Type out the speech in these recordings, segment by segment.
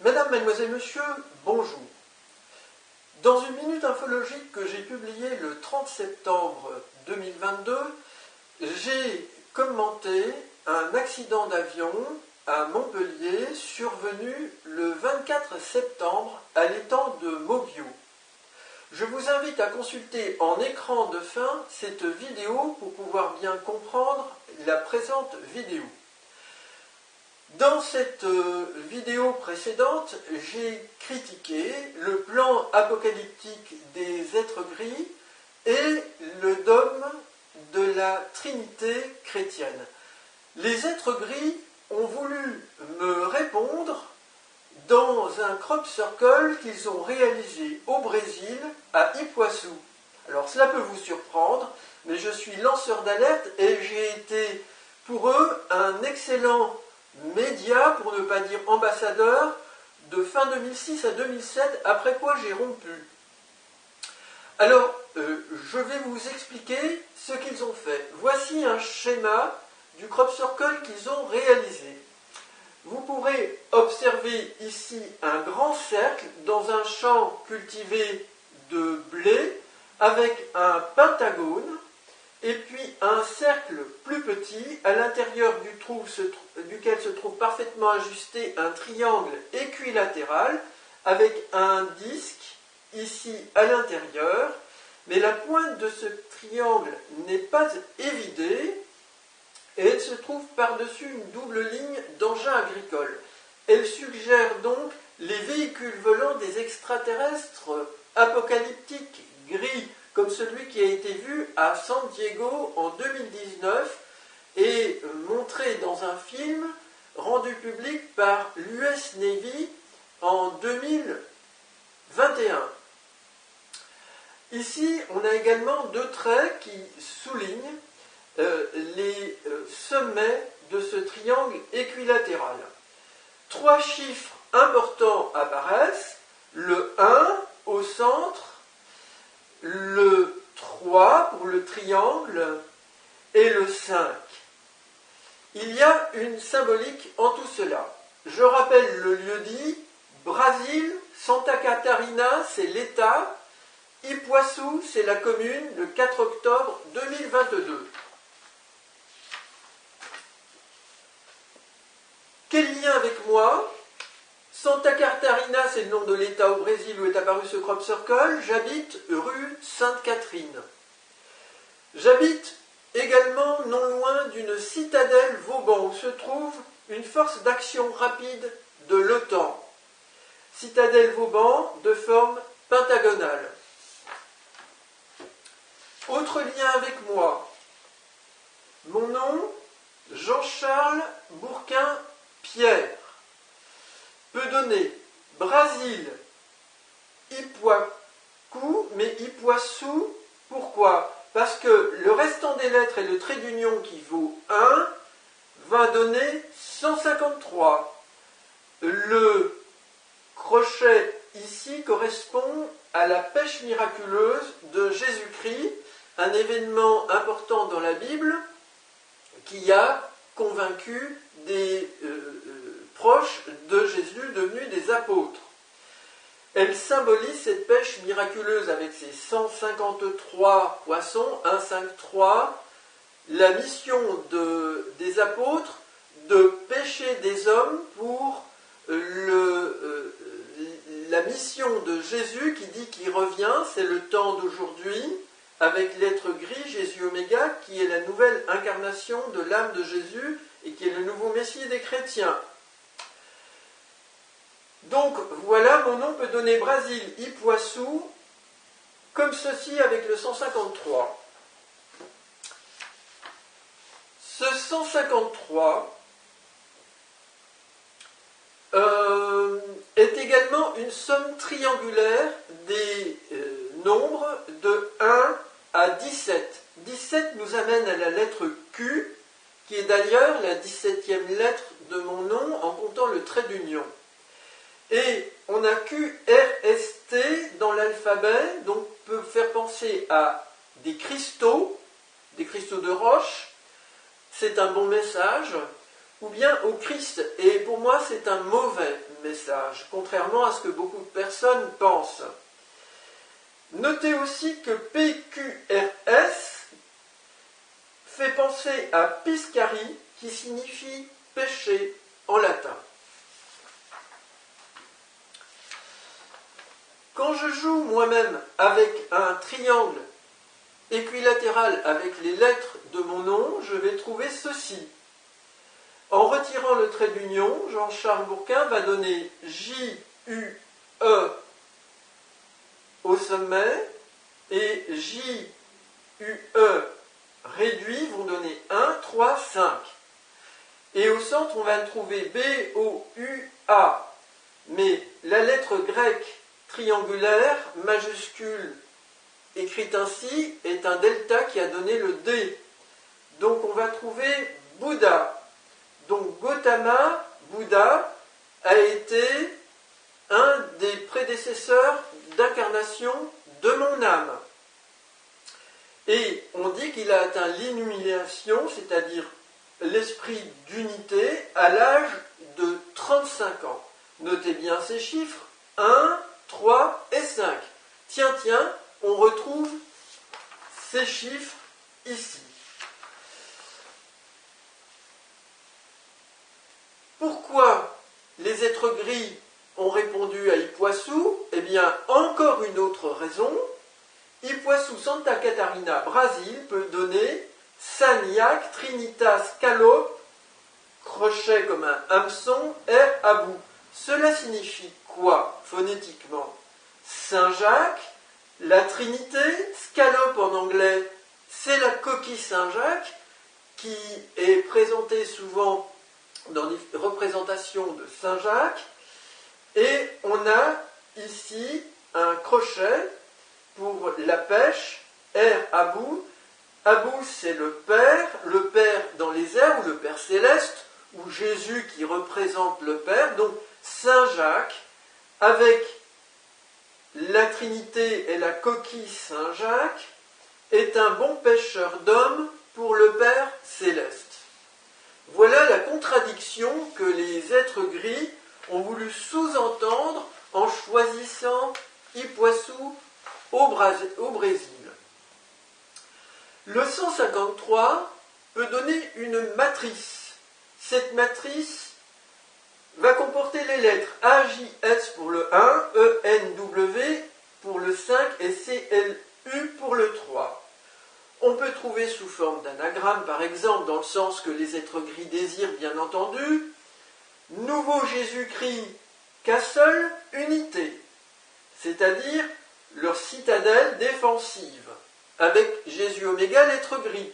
Mesdames, Mesdemoiselles, Messieurs, bonjour. Dans une minute infologique que j'ai publiée le 30 septembre 2022, j'ai commenté un accident d'avion à Montpellier survenu le 24 septembre à l'étang de Mauviau. Je vous invite à consulter en écran de fin cette vidéo pour pouvoir bien comprendre la présente vidéo. Dans cette vidéo précédente, j'ai critiqué le plan apocalyptique des êtres gris et le dogme de la Trinité chrétienne. Les êtres gris ont voulu me répondre dans un crop circle qu'ils ont réalisé au Brésil, à Ipuaçu. Alors cela peut vous surprendre, mais je suis lanceur d'alerte et j'ai été pour eux un excellent média, pour ne pas dire ambassadeur, de fin 2006 à 2007, après quoi j'ai rompu. Alors, je vais vous expliquer ce qu'ils ont fait. Voici un schéma du crop circle qu'ils ont réalisé. Vous pourrez observer ici un grand cercle dans un champ cultivé de blé avec un pentagone et puis un cercle plus petit à l'intérieur duquel se trouve parfaitement ajusté un triangle équilatéral avec un disque ici à l'intérieur, mais la pointe de ce triangle n'est pas évidée et elle se trouve par-dessus une double ligne d'engins agricoles. Elle suggère donc les véhicules volants des extraterrestres apocalyptiques gris, comme celui qui a été vu à San Diego en 2019 et montré dans un film rendu public par l'US Navy en 2021. Ici, on a également deux traits qui soulignent les sommets de ce triangle équilatéral. Trois chiffres importants apparaissent, le 1 au centre, le 3 pour le triangle et le 5. Il y a une symbolique en tout cela. Je rappelle le lieu-dit, Brésil, Santa Catarina, c'est l'État, Ipuaçu, c'est la commune, le 4 octobre 2022. Quel lien avec moi? Santa Catarina, c'est le nom de l'État au Brésil où est apparu ce crop circle. J'habite rue Sainte-Catherine. J'habite également non loin d'une citadelle Vauban où se trouve une force d'action rapide de l'OTAN. Citadelle Vauban de forme pentagonale. Autre lien avec moi. Mon nom, Jean-Charles Bourquin-Pierre, peut donner Brésil, Ipuaçu, mais Ipuaçu, pourquoi? Parce que le restant des lettres et le trait d'union qui vaut 1 va donner 153. Le crochet ici correspond à la pêche miraculeuse de Jésus-Christ, un événement important dans la Bible qui a convaincu des proches de Jésus devenus des apôtres. Elle symbolise cette pêche miraculeuse avec ses 153 poissons, 153, la mission des apôtres de pêcher des hommes pour la mission de Jésus qui dit qu'il revient, c'est le temps d'aujourd'hui, avec l'être gris, Jésus Oméga, qui est la nouvelle incarnation de l'âme de Jésus et qui est le nouveau Messie des chrétiens. Donc voilà, mon nom peut donner Brésil, Ipuaçu, comme ceci avec le 153. Ce 153 est également une somme triangulaire des nombres de 1 à 17. 17 nous amène à la lettre Q, qui est d'ailleurs la 17e lettre de mon nom en comptant le trait d'union. Et on a QRST dans l'alphabet, donc peut faire penser à des cristaux de roche. C'est un bon message. ou bien au Christ. Et pour moi, c'est un mauvais message, contrairement à ce que beaucoup de personnes pensent. Notez aussi que PQRS fait penser à piscari, qui signifie péché en latin. Quand je joue moi-même avec un triangle équilatéral avec les lettres de mon nom, je vais trouver ceci. En retirant le trait d'union, Jean-Charles Bourquin va donner J-U-E au sommet et J-U-E réduit vont donner 1, 3, 5. Et au centre, on va trouver B-O-U-A. Mais la lettre grecque triangulaire, majuscule, écrite ainsi, est un delta qui a donné le D. Donc on va trouver Bouddha. Donc Gautama, Bouddha, a été un des prédécesseurs d'incarnation de mon âme. Et on dit qu'il a atteint l'illumination, c'est-à-dire l'esprit d'unité, à l'âge de 35 ans. Notez bien ces chiffres, 1, 3 et 5. Tiens, on retrouve ces chiffres ici. Pourquoi les êtres gris ont répondu à Iguaçu? Eh bien, encore une autre raison. Iguaçu Santa Catarina, Brésil, peut donner Sagnac, Trinitas, Calope, crochet comme un hameçon, R à bout. Cela signifie quoi phonétiquement? Saint-Jacques, la Trinité, scalope en anglais, c'est la coquille Saint-Jacques qui est présentée souvent dans les représentations de Saint-Jacques. Et on a ici un crochet pour la pêche, R à bout. À bout, c'est le Père dans les airs, ou le Père céleste, ou Jésus qui représente le Père. Donc Saint-Jacques, avec la Trinité et la coquille Saint-Jacques, est un bon pêcheur d'hommes pour le Père céleste. Voilà la contradiction que les êtres gris ont voulu sous-entendre en choisissant Iguaçu au Brésil. Le 153 peut donner une matrice. Cette matrice va comporter les lettres A, J, S pour le 1, E, N, W pour le 5 et C, L, U pour le 3. On peut trouver sous forme d'anagramme, par exemple, dans le sens que les êtres gris désirent, bien entendu, nouveau Jésus-Christ qu'à seule unité, c'est-à-dire leur citadelle défensive, avec Jésus Oméga, l'être gris.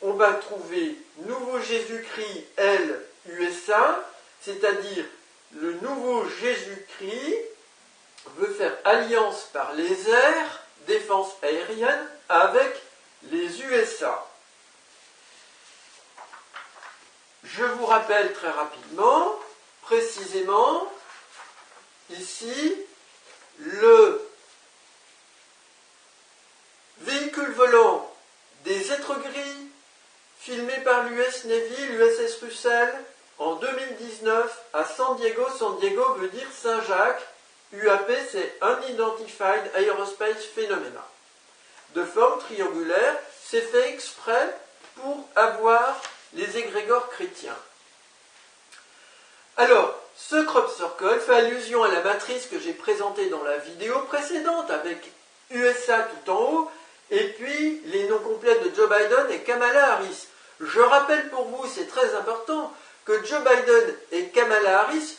On va trouver nouveau Jésus-Christ, L, USA, c'est-à-dire le nouveau Jésus-Christ veut faire alliance par les airs, défense aérienne, avec les USA. Je vous rappelle très rapidement, précisément, ici, le véhicule volant des êtres gris filmé par l'US Navy, l'USS Russell, en 2019 à San Diego. San Diego veut dire Saint-Jacques. UAP, c'est Unidentified Aerospace Phenomena. De forme triangulaire, c'est fait exprès pour avoir les égrégores chrétiens. Alors, ce crop circle fait allusion à la matrice que j'ai présentée dans la vidéo précédente avec USA tout en haut et puis les noms complets de Joe Biden et Kamala Harris. Je rappelle pour vous, c'est très important, que Joe Biden et Kamala Harris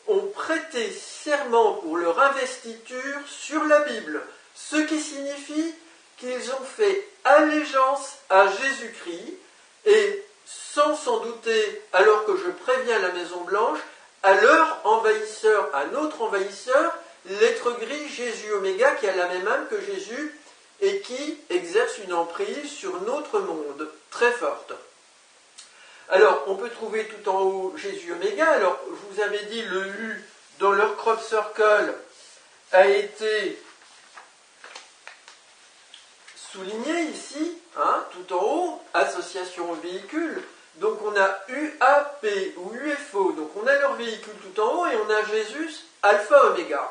ont prêté serment pour leur investiture sur la Bible, ce qui signifie qu'ils ont fait allégeance à Jésus-Christ et, sans s'en douter, alors que je préviens la Maison-Blanche, à leur envahisseur, à notre envahisseur, l'être gris Jésus Oméga, qui a la même âme que Jésus et qui exerce une emprise sur notre monde très forte. Alors, on peut trouver tout en haut Jésus Oméga. Alors, je vous avais dit, le U dans leur crop circle a été souligné ici, tout en haut, association au véhicule. Donc on a UAP ou UFO, donc on a leur véhicule tout en haut et on a Jésus alpha oméga.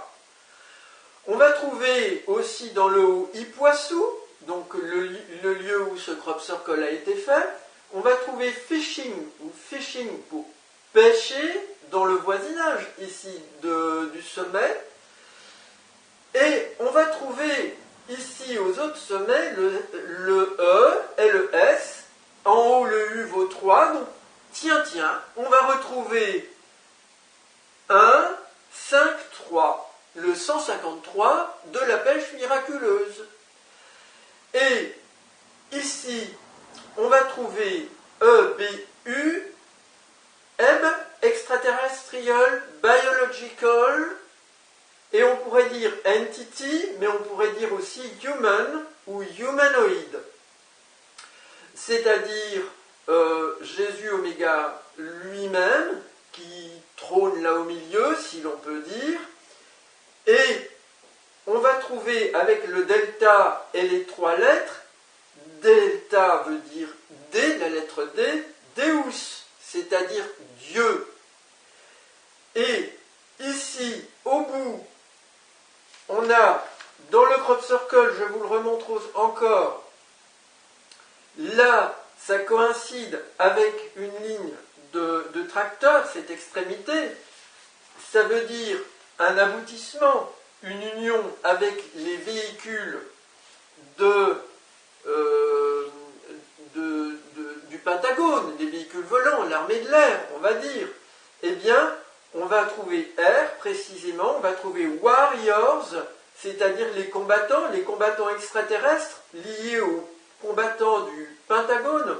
On va trouver aussi dans le haut Ipuasu, donc le lieu où ce crop circle a été fait. On va trouver fishing ou fishing pour pêcher dans le voisinage ici du sommet. Et on va trouver ici aux autres sommets le E et le S. En haut le U vaut 3. Donc tiens, on va retrouver 1, 5, 3. Le 153 de la pêche miraculeuse. Et ici, on va trouver EBU, EB, extraterrestrial, biological, et on pourrait dire entity, mais on pourrait dire aussi human ou humanoid. C'est-à-dire Jésus Oméga lui-même, qui trône là au milieu, si l'on peut dire. Et on va trouver avec le delta et les 3 lettres, delta veut dire D, la lettre D, Deus, c'est-à-dire Dieu. Et ici, au bout, on a, dans le crop circle, je vous le remontre encore, là, ça coïncide avec une ligne de tracteur, cette extrémité, ça veut dire un aboutissement, une union avec les véhicules du Pentagone, les véhicules volants, l'armée de l'air, on va dire. Eh bien, on va trouver R précisément, on va trouver warriors, c'est-à-dire les combattants extraterrestres liés aux combattants du Pentagone.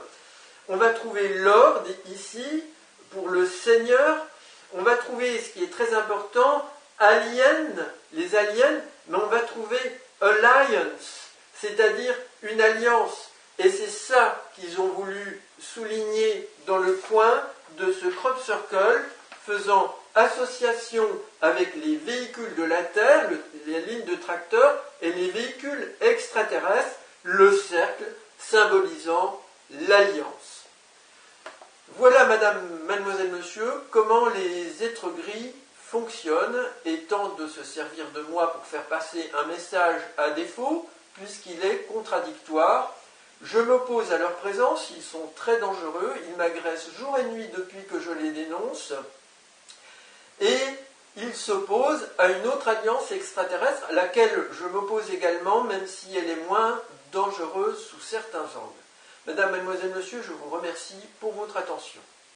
On va trouver Lord ici, pour le Seigneur. On va trouver, ce qui est très important, les aliens, mais on va trouver alliance, c'est-à-dire une alliance. Et c'est ça qu'ils ont voulu souligner dans le coin de ce crop circle, faisant association avec les véhicules de la Terre, les lignes de tracteurs, et les véhicules extraterrestres, le cercle symbolisant l'alliance. Voilà, mademoiselle, monsieur, comment les êtres gris fonctionnent et tentent de se servir de moi pour faire passer un message à défaut, puisqu'il est contradictoire. Je m'oppose à leur présence, ils sont très dangereux, ils m'agressent jour et nuit depuis que je les dénonce, et ils s'opposent à une autre alliance extraterrestre, à laquelle je m'oppose également, même si elle est moins dangereuse sous certains angles. Madame, mademoiselle, monsieur, je vous remercie pour votre attention.